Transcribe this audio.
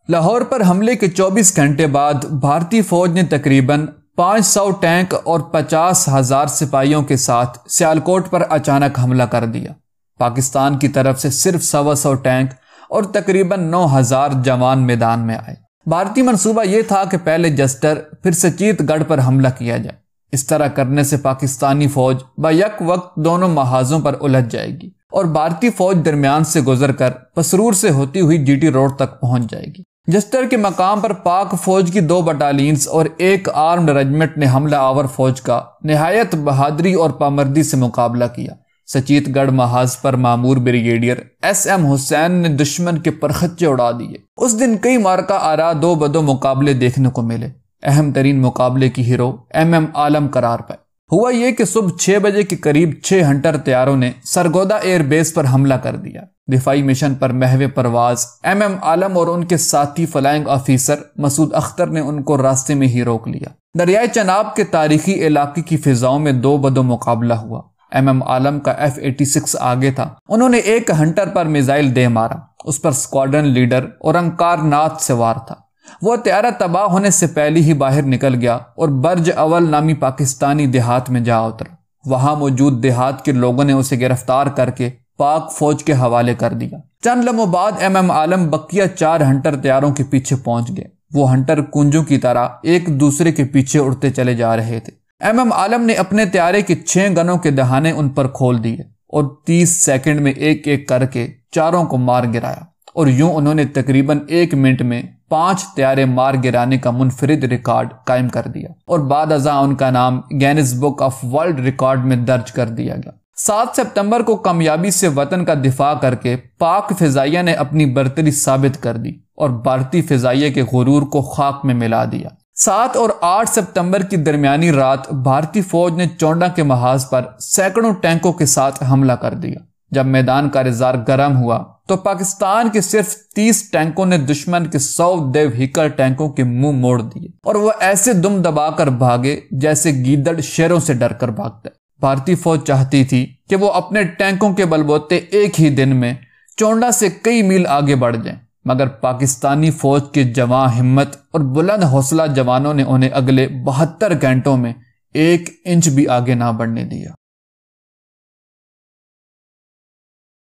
लाहौर पर हमले के 24 घंटे बाद भारतीय फौज ने तकरीबन 500 टैंक और 50,000 सिपाहियों के साथ सियालकोट पर अचानक हमला कर दिया। पाकिस्तान की तरफ से सिर्फ 125 टैंक और तकरीबन 9,000 जवान मैदान में आए। भारतीय मंसूबा यह था कि पहले जस्टर फिर सचीतगढ़ पर हमला किया जाए। इस तरह करने से पाकिस्तानी फौज बैक वक्त दोनों महाजों पर उलझ जाएगी और भारतीय फौज दरमियान से गुजरकर पसरूर से होती हुई जीटी रोड तक पहुंच जाएगी। जस्टर के मकाम पर पाक फौज की 2 बटालियंस और एक आर्म्ड रेजिमेंट ने हमला आवर फौज का निहायत बहादुरी और पामर्दी से मुकाबला किया। सचीतगढ़ महाज पर मामूर ब्रिगेडियर SM हुसैन ने दुश्मन के परखच्चे उड़ा दिए। उस दिन कई मार्का आरा 2 बदो मुकाबले देखने को मिले। अहम तरीन मुकाबले की हीरो MM आलम करार पाए। हुआ यह कि सुबह 6 बजे के करीब 6 हंटर तैयारों ने सरगोदा एयरबेस पर हमला कर दिया। दिफाई मिशन पर महवे परवाज MM आलम और उनके साथी फ्लाइंग ऑफिसर मसूद अख्तर ने उनको रास्ते में ही रोक लिया। दरियाए चनाब के तारीखी इलाके की फिजाओं में 2 बदो मुकाबला हुआ। MM आलम का F-86 आगे था। उन्होंने एक हंटर पर मिसाइल दे मारा। उस पर स्क्वाड्रन लीडर औरंकार नाथ सवार था। वो त्यारा तबाह होने से पहले ही बाहर निकल गया और बर्ज अवल नामी पाकिस्तानी देहात में जा उतरा। वहां मौजूद देहात के लोगों ने उसे गिरफ्तार करके पाक फौज के हवाले कर दिया। चंद लम्हों बाद MM आलम बकिया 4 हंटर तैयारों के पीछे पहुंच गए। वो हंटर कुंजों की तरह एक दूसरे के पीछे उड़ते चले जा रहे थे। MM आलम ने अपने त्यारे के 6 गनों के दहाने उन पर खोल दिए और 30 सेकंड में एक एक करके चारों को मार गिराया और यूं उन्होंने तकरीबन 1 मिनट में 5 त्यारे मार गिराने का मुनफरिद रिकॉर्ड कायम कर दिया और बाद अज़ा उनका नाम Guinness book of world record में दर्ज कर दिया गया। 7 सितंबर को कामयाबी से वतन का दिफा करके पाक फिजाइया ने अपनी बर्तरी साबित कर दी और भारतीय फिजाइया के गुरूर को खाक में मिला दिया। 7 और 8 सितंबर की दरमियानी रात भारतीय फौज ने चौंडा के महाज पर सैकड़ों टैंकों के साथ हमला कर दिया। जब मैदान का रिजार गर्म हुआ तो पाकिस्तान के सिर्फ 30 टैंकों ने दुश्मन के 100 देवहिकल टैंकों के मुंह मोड़ दिए और वह ऐसे दुम दबाकर भागे जैसे गीदड़ शेरों से डरकर भागता है। भारतीय फौज चाहती थी कि वो अपने टैंकों के बलबूते एक ही दिन में चौंडा से कई मील आगे बढ़ जाएं, मगर पाकिस्तानी फौज के जवां हिम्मत और बुलंद हौसला जवानों ने उन्हें अगले 72 घंटों में 1 इंच भी आगे ना बढ़ने दिया।